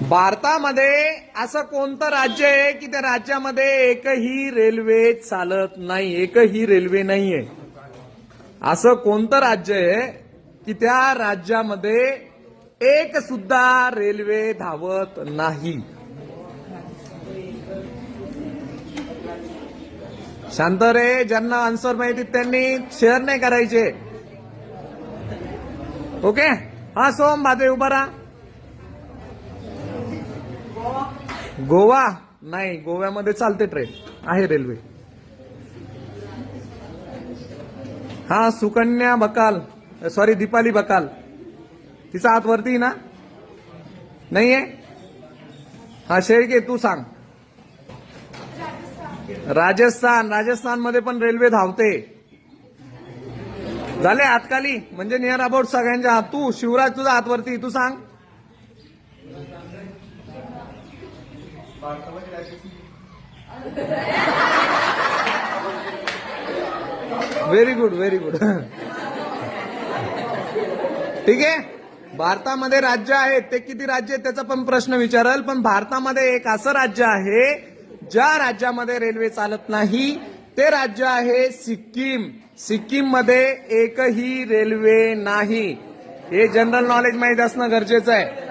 भारतामध्ये असं कोणतं राज्य आहे की त्या राज्यामध्ये एकही रेल्वे चालत नाही, एकही रेल्वे नाहीये? असं कोणतं राज्य आहे की त्या राज्यामध्ये एक सुद्धा रेल्वे धावत नाही? शांत रे, ज्यांना आन्सर माहिती त्यांनी शेअर नाही करायचे. ओके. हा सोम भादे उभा राहा. गोवा नाही, गोव्यामध्ये चालते ट्रेन, आहे रेल्वे. हा सुकन्या बकाल, सॉरी दीपाली बकाल, तिचा हात वरती ना? नाहीये. हा शेळके तू सांग. राजस्थान मध्ये पण रेल्वे धावते. झाले हातखाली, म्हणजे नियर अबाउट सगळ्यांच्या हात. तू शिवराज तुझा हात वरती, तू सांग. Very good, very good. ठीक आहे. भारतामध्ये राज्य आहेत, ते किती राज्य आहेत त्याचा पण प्रश्न विचारल. पण भारतामध्ये एक असं राज्य आहे ज्या राज्यामध्ये रेल्वे चालत नाही, ते राज्य आहे सिक्कीम. सिक्कीम मध्ये एकही रेल्वे नाही. हे जनरल नॉलेज माहीत असणं गरजेचं आहे.